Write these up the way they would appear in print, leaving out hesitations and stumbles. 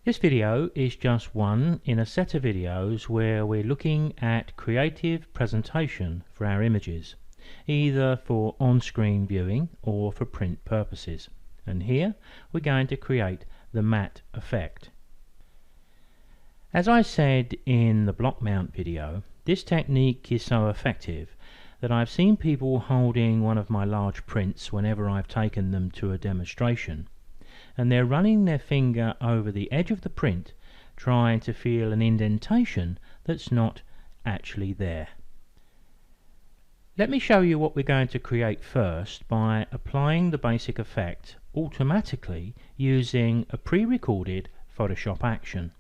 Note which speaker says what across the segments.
Speaker 1: This video is just one in a set of videos where we're looking at creative presentation for our images, either for on-screen viewing or for print purposes. And here we're going to create the matte effect. As I said in the block mount video, this technique is so effective that I've seen people holding one of my large prints whenever I've taken them to a demonstration, and they're running their finger over the edge of the print trying to feel an indentation that's not actually there. Let me show you what we're going to create first by applying the basic effect automatically using a pre-recorded Photoshop action.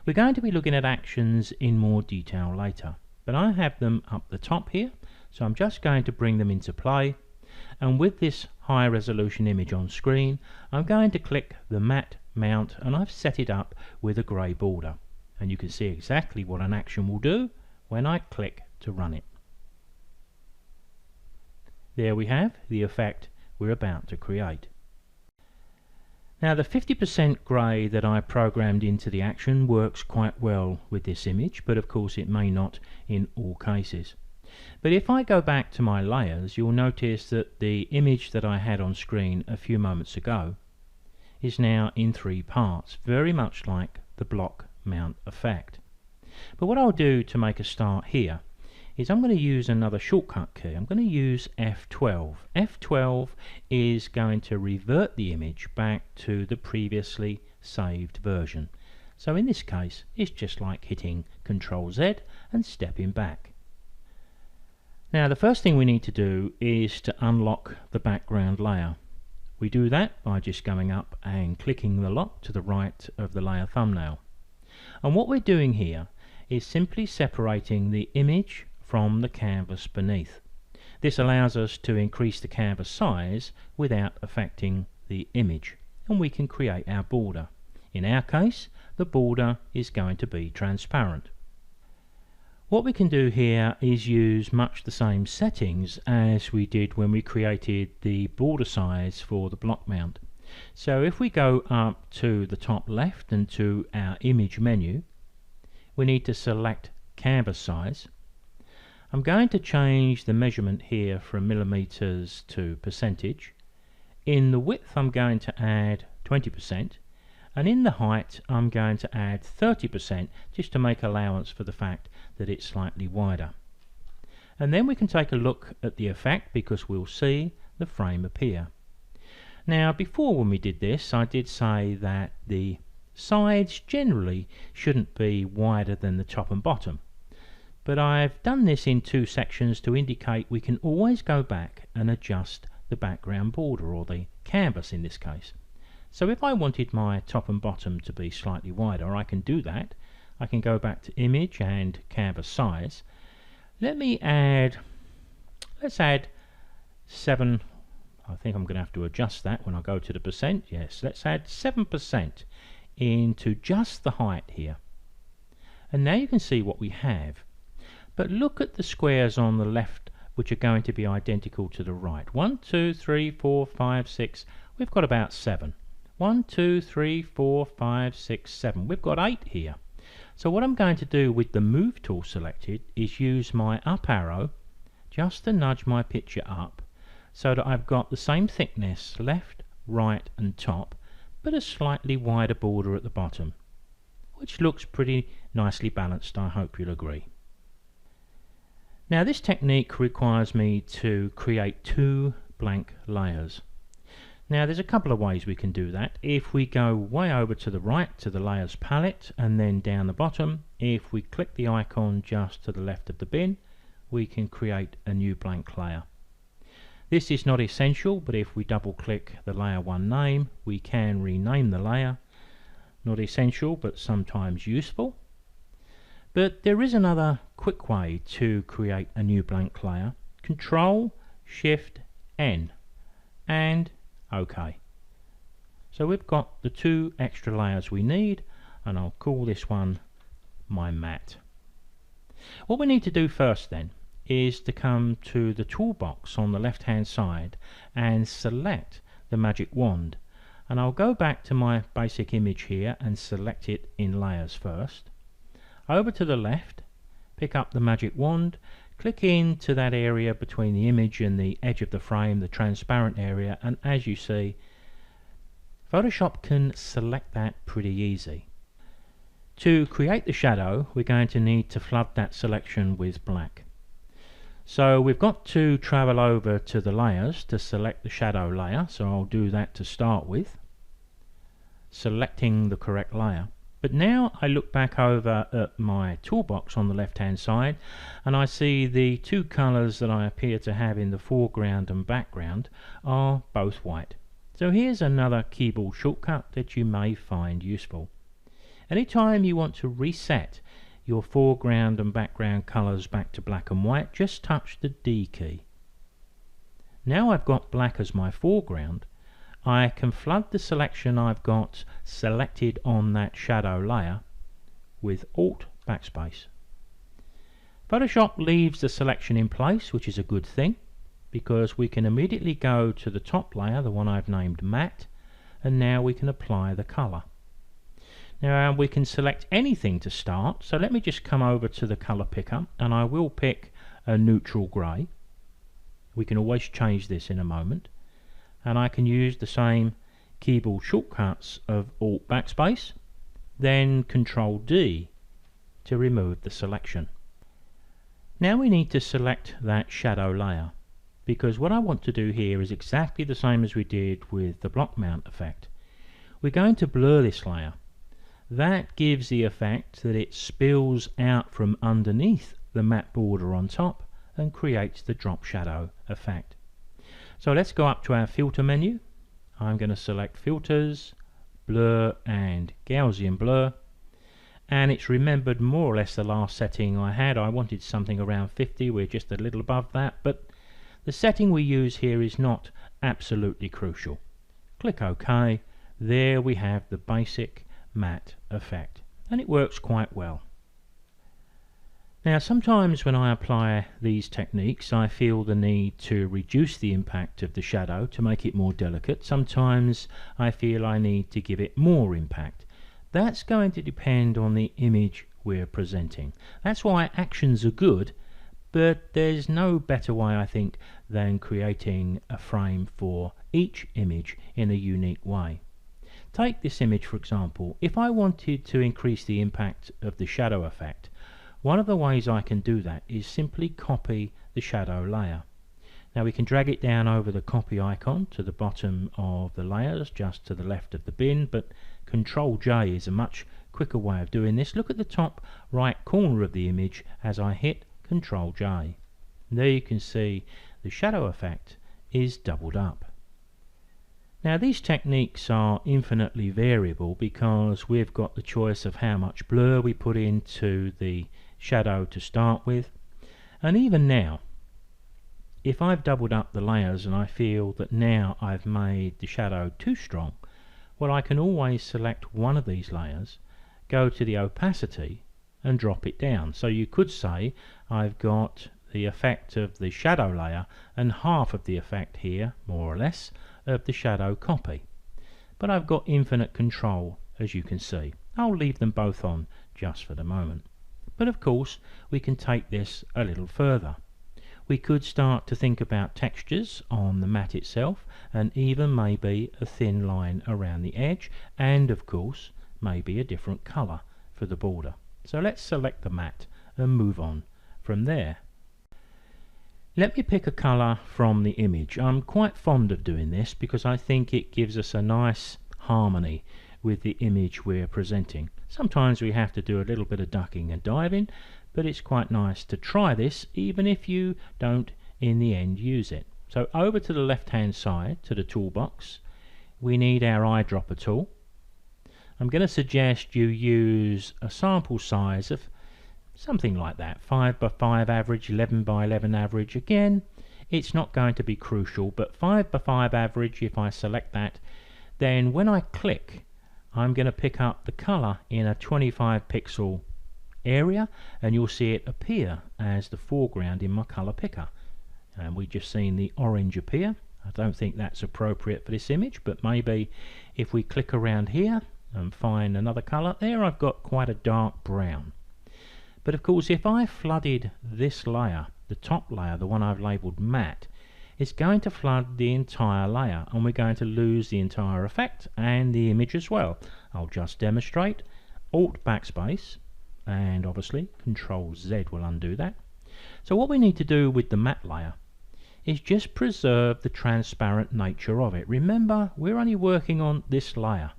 Speaker 1: We're going to be looking at actions in more detail later, but I have them up the top here, so I'm just going to bring them into play. And with this high resolution image on screen, I'm going to click the matte mount, and I've set it up with a grey border, and you can see exactly what an action will do when I click to run it. There we have the effect we're about to create. Now the 50% grey that I programmed into the action works quite well with this image, but of course it may not in all cases. But if I go back to my layers, you'll notice that the image that I had on screen a few moments ago is now in three parts, very much like the block mount effect. But what I'll do to make a start here is I'm going to use another shortcut key. I'm going to use F12. F12 is going to revert the image back to the previously saved version. So in this case, it's just like hitting Ctrl Z and stepping back. Now the first thing we need to do is to unlock the background layer. We do that by just going up and clicking the lock to the right of the layer thumbnail. And what we're doing here is simply separating the image from the canvas beneath. This allows us to increase the canvas size without affecting the image, and we can create our border. In our case, the border is going to be transparent. What we can do here is use much the same settings as we did when we created the border size for the block mount. So if we go up to the top left and to our image menu, we need to select canvas size. I'm going to change the measurement here from millimeters to percentage. In the width I'm going to add 20%, and in the height I'm going to add 30% just to make allowance for the fact that it's slightly wider. And then we can take a look at the effect because we'll see the frame appear. Now before, when we did this, I did say that the sides generally shouldn't be wider than the top and bottom, but I've done this in two sections to indicate we can always go back and adjust the background border, or the canvas in this case. So if I wanted my top and bottom to be slightly wider, I can do that. I can go back to image and canvas size. Let's add 7. I think I'm going to have to adjust that when I go to the percent. Yes, let's add 7% into just the height here. And now you can see what we have. But look at the squares on the left, which are going to be identical to the right. 1, 2, 3, 4, 5, 6. We've got about 7. 1, 2, 3, 4, 5, 6, 7. We've got 8 here. So what I'm going to do with the move tool selected is use my up arrow just to nudge my picture up so that I've got the same thickness left, right and top, but a slightly wider border at the bottom, which looks pretty nicely balanced. I hope you'll agree. Now this technique requires me to create 2 blank layers. Now there's a couple of ways we can do that. If we go way over to the right to the layers palette and then down the bottom, if we click the icon just to the left of the bin, we can create a new blank layer. This is not essential, but if we double click the layer 1 name, we can rename the layer. Not essential, but sometimes useful. But there is another quick way to create a new blank layer. Ctrl Shift N and OK. So we've got the 2 extra layers we need, and I'll call this one my matte. What we need to do first then is to come to the toolbox on the left hand side and select the magic wand, And I'll go back to my basic image here and select it in layers first. Over to the left, pick up the magic wand, click into that area between the image and the edge of the frame, the transparent area, and as you see, Photoshop can select that pretty easy. To create the shadow, we're going to need to flood that selection with black. So we've got to travel over to the layers to select the shadow layer, so I'll do that to start with, selecting the correct layer. But now I look back over at my toolbox on the left hand side and I see the two colours that I appear to have in the foreground and background are both white. So here's another keyboard shortcut that you may find useful. Anytime you want to reset your foreground and background colours back to black and white, just touch the D key. Now I've got black as my foreground, I can flood the selection I've got selected on that shadow layer with Alt Backspace. Photoshop leaves the selection in place, which is a good thing, because we can immediately go to the top layer, the one I've named Matte, and now we can apply the colour. Now we can select anything to start, so let me just come over to the colour picker and I will pick a neutral grey. We can always change this in a moment. And I can use the same keyboard shortcuts of Alt Backspace, then Ctrl D to remove the selection. Now we need to select that shadow layer, because what I want to do here is exactly the same as we did with the block mount effect. We're going to blur this layer. That gives the effect that it spills out from underneath the matte border on top and creates the drop shadow effect. So let's go up to our filter menu. I'm going to select filters, blur and Gaussian blur, and it's remembered more or less the last setting I had. I wanted something around 50, we're just a little above that, but the setting we use here is not absolutely crucial. Click OK. There we have the basic matte effect, and it works quite well. Now sometimes when I apply these techniques I feel the need to reduce the impact of the shadow to make it more delicate. Sometimes I feel I need to give it more impact. That's going to depend on the image we're presenting. That's why actions are good, but there's no better way I think than creating a frame for each image in a unique way. Take this image for example. If I wanted to increase the impact of the shadow effect, one of the ways I can do that is simply copy the shadow layer. Now we can drag it down over the copy icon to the bottom of the layers, just to the left of the bin, but Ctrl J is a much quicker way of doing this. Look at the top right corner of the image as I hit Ctrl J. There you can see the shadow effect is doubled up. Now these techniques are infinitely variable because we've got the choice of how much blur we put into the shadow to start with, and even now if I've doubled up the layers and I feel that now I've made the shadow too strong, well I can always select one of these layers, go to the opacity and drop it down. So you could say I've got the effect of the shadow layer and half of the effect here, more or less, of the shadow copy. But I've got infinite control, as you can see. I'll leave them both on just for the moment. But of course we can take this a little further. We could start to think about textures on the matte itself, and even maybe a thin line around the edge, and of course maybe a different colour for the border. So let's select the matte and move on from there. Let me pick a colour from the image. I'm quite fond of doing this because I think it gives us a nice harmony with the image we're presenting. Sometimes we have to do a little bit of ducking and diving, but it's quite nice to try this even if you don't in the end use it. So over to the left hand side to the toolbox, we need our eyedropper tool. I'm going to suggest you use a sample size of something like that, 5x5 average, 11x11 average. Again, it's not going to be crucial, but 5x5 average, if I select that, then when I click I'm going to pick up the color in a 25 pixel area and you'll see it appear as the foreground in my color picker. And we've just seen the orange appear. I don't think that's appropriate for this image, but maybe If we click around here and find another colour, there I've got quite a dark brown. But of course if I flooded this layer, the top layer, the one I've labelled matte, it's going to flood the entire layer and we're going to lose the entire effect and the image as well. I'll just demonstrate. Alt Backspace, and obviously Ctrl Z will undo that. So what we need to do with the matte layer is just preserve the transparent nature of it. Remember, we're only working on this layer.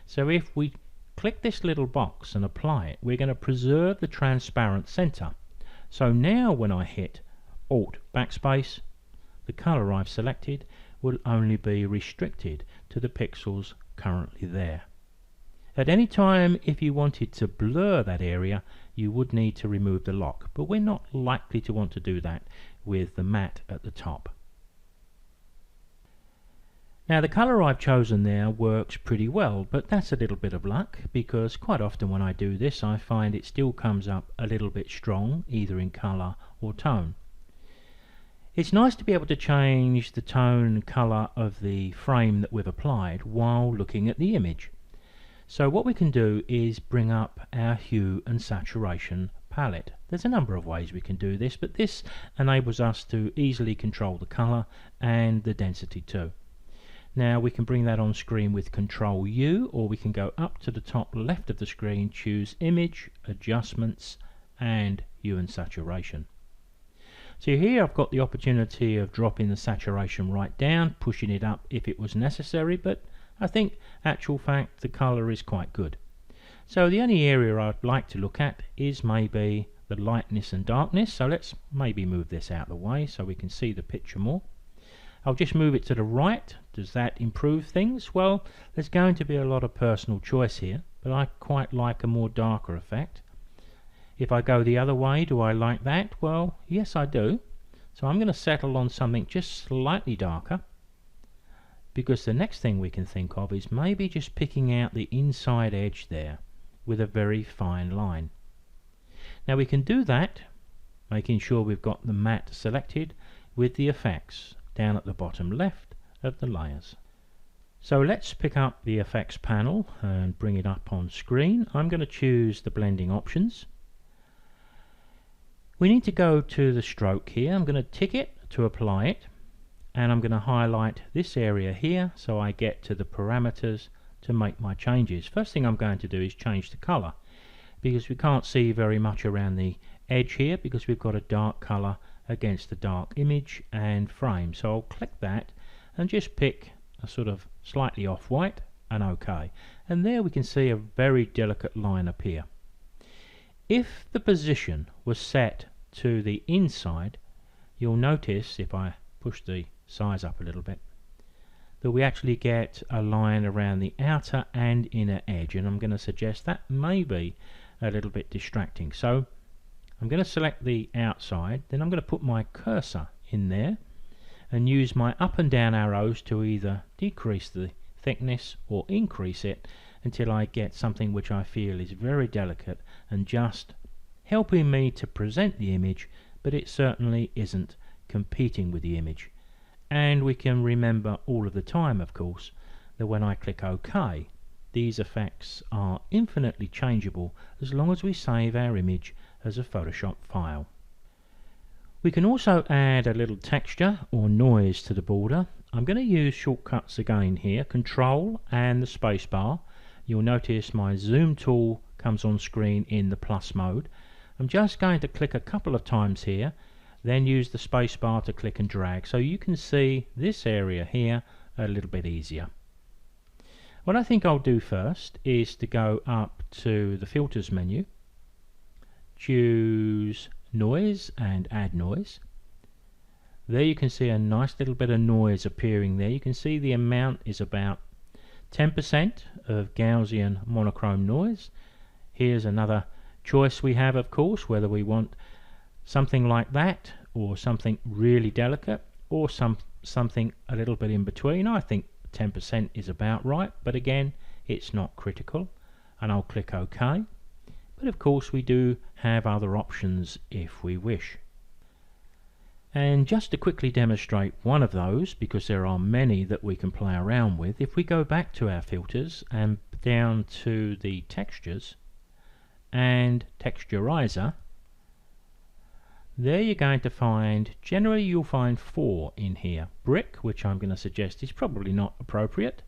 Speaker 1: So if we click this little box and apply it, we're going to preserve the transparent center. So now when I hit Alt Backspace, the color I've selected will only be restricted to the pixels currently there. At any time, if you wanted to blur that area, you would need to remove the lock, but we're not likely to want to do that with the matte at the top. Now the colour I've chosen there works pretty well, but that's a little bit of luck, because quite often when I do this I find it still comes up a little bit strong, either in colour or tone. It's nice to be able to change the tone and colour of the frame that we've applied while looking at the image. So what we can do is bring up our hue and saturation palette. There's a number of ways we can do this, but this enables us to easily control the colour and the density too. Now we can bring that on screen with Ctrl U, or we can go up to the top left of the screen, choose Image, Adjustments and Hue and Saturation. So here I've got the opportunity of dropping the saturation right down, pushing it up if it was necessary, but I think actual fact the colour is quite good. So the only area I'd like to look at is maybe the lightness and darkness, so let's maybe move this out of the way so we can see the picture more. I'll just move it to the right. Does that improve things? Well, there's going to be a lot of personal choice here, but I quite like a more darker effect. If I go the other way, do I like that? Well, yes I do. So I'm going to settle on something just slightly darker, because the next thing we can think of is maybe just picking out the inside edge there with a very fine line. Now we can do that making sure we've got the matte selected with the effects down at the bottom left of the layers. So let's pick up the effects panel and bring it up on screen. I'm going to choose the blending options. We need to go to the stroke here. I'm going to tick it to apply it, and I'm going to highlight this area here so I get to the parameters to make my changes. First thing I'm going to do is change the color, because we can't see very much around the edge here because we've got a dark color against the dark image and frame. So I'll click that and just pick a sort of slightly off white and OK, and there we can see a very delicate line appear. If the position was set to the inside, you'll notice if I push the size up a little bit that we actually get a line around the outer and inner edge, and I'm going to suggest that may be a little bit distracting. So I'm going to select the outside, then I'm going to put my cursor in there and use my up and down arrows to either decrease the thickness or increase it until I get something which I feel is very delicate and just helping me to present the image, but it certainly isn't competing with the image. And we can remember all of the time, of course, that when I click OK, these effects are infinitely changeable as long as we save our image as a Photoshop file. We can also add a little texture or noise to the border. I'm going to use shortcuts again here, Control and the Spacebar. You'll notice my zoom tool comes on screen in the plus mode. I'm just going to click a couple of times here, then use the spacebar to click and drag so you can see this area here a little bit easier. What I think I'll do first is to go up to the filters menu, choose noise and add noise. There you can see a nice little bit of noise appearing there. You can see the amount is about 10% of Gaussian monochrome noise. Here's another choice we have, of course, whether we want something like that or something really delicate or something a little bit in between. I think 10% is about right, but again it's not critical, and I'll click OK. But of course we do have other options if we wish. And just to quickly demonstrate one of those, because there are many that we can play around with, if we go back to our filters and down to the textures and texturizer, there you're going to find, generally you'll find 4 in here. Brick, which I'm going to suggest is probably not appropriate.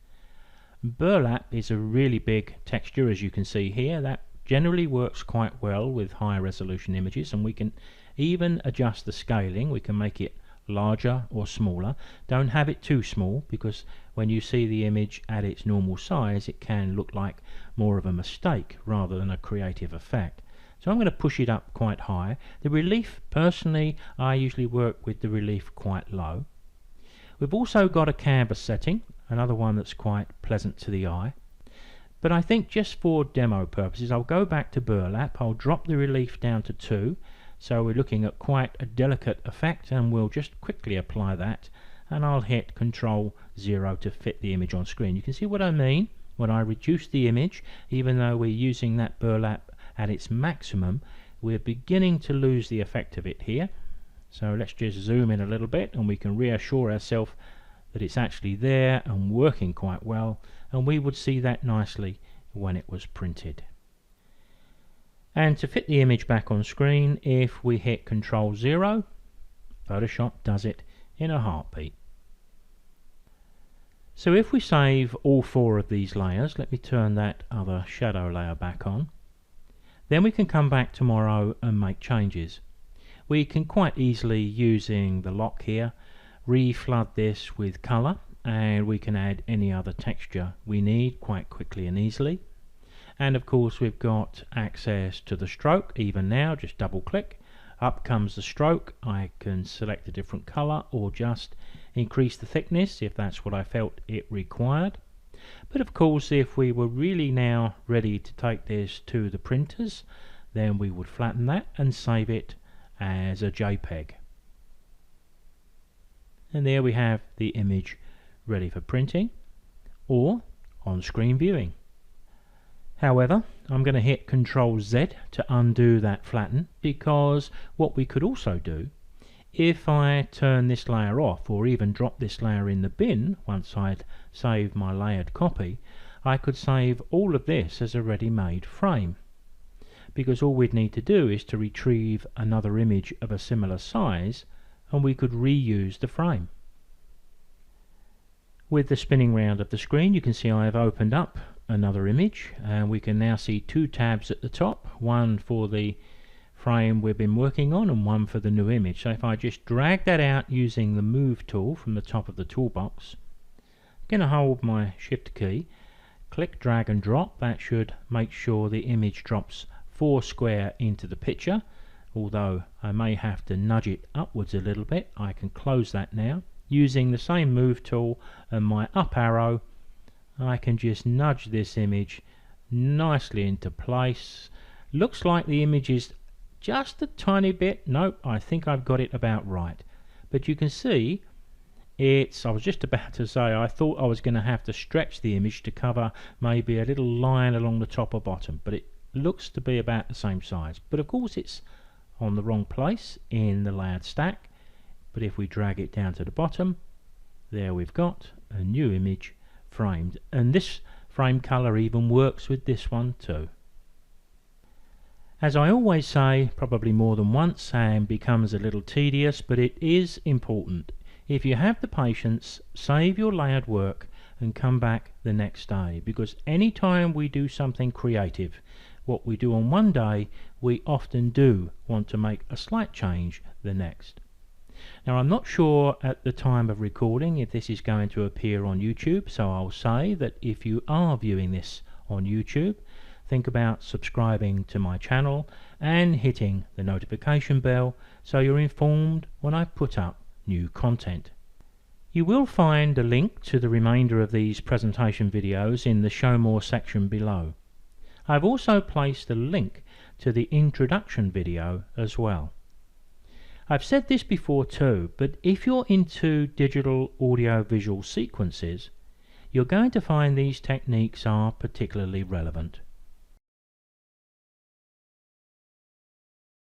Speaker 1: Burlap is a really big texture, as you can see here. That generally works quite well with high resolution images, and we can even adjust the scaling. We can make it larger or smaller. Don't have it too small, because when you see the image at its normal size it can look like more of a mistake rather than a creative effect. So I'm going to push it up quite high. The relief, personally, I usually work with the relief quite low. We've also got a canvas setting, another one that's quite pleasant to the eye. But I think just for demo purposes I'll go back to burlap. I'll drop the relief down to 2, so we're looking at quite a delicate effect, and we'll just quickly apply that, and I'll hit Ctrl 0 to fit the image on screen. You can see what I mean when I reduce the image. Even though we're using that burlap at its maximum, we're beginning to lose the effect of it here. So let's just zoom in a little bit and we can reassure ourselves that it's actually there and working quite well, and we would see that nicely when it was printed. And to fit the image back on screen, if we hit Ctrl 0, Photoshop does it in a heartbeat. So if we save all 4 of these layers, let me turn that other shadow layer back on, then we can come back tomorrow and make changes. We can quite easily, using the lock here, reflood this with colour, and we can add any other texture we need quite quickly and easily. And of course we've got access to the stroke. Even now, just double click, up comes the stroke. I can select a different colour or just increase the thickness if that's what I felt it required. But of course, if we were really now ready to take this to the printers, then we would flatten that and save it as a JPEG. And there we have the image ready for printing or on-screen viewing. However, I'm going to hit Ctrl Z to undo that flatten, because what we could also do, if I turn this layer off or even drop this layer in the bin once I'd saved my layered copy, I could save all of this as a ready-made frame, because all we'd need to do is to retrieve another image of a similar size and we could reuse the frame. With the spinning round of the screen, you can see I have opened up another image, and we can now see 2 tabs at the top, one for the frame we've been working on and one for the new image. So if I just drag that out using the move tool from the top of the toolbox, I'm going to hold my shift key, click drag and drop. That should make sure the image drops 4 square into the picture, although I may have to nudge it upwards a little bit. I can close that now using the same move tool and my up arrow. I can just nudge this image nicely into place. Looks like the image is just a tiny bit, nope, I think I've got it about right. But you can see I was just about to say I thought I was going to have to stretch the image to cover maybe a little line along the top or bottom, but it looks to be about the same size. But of course it's on the wrong place in the layered stack. But if we drag it down to the bottom, there we've got a new image framed, and this frame color even works with this one too. As I always say, probably more than once, and becomes a little tedious, but it is important. If you have the patience, save your layered work and come back the next day, because any time we do something creative, what we do on one day, we often do want to make a slight change the next. Now, I'm not sure at the time of recording if this is going to appear on YouTube, so I'll say that if you are viewing this on YouTube, think about subscribing to my channel and hitting the notification bell so you're informed when I put up new content. You will find a link to the remainder of these presentation videos in the Show More section below. I've also placed a link to the introduction video as well. I've said this before too, but if you're into digital audio-visual sequences, you're going to find these techniques are particularly relevant.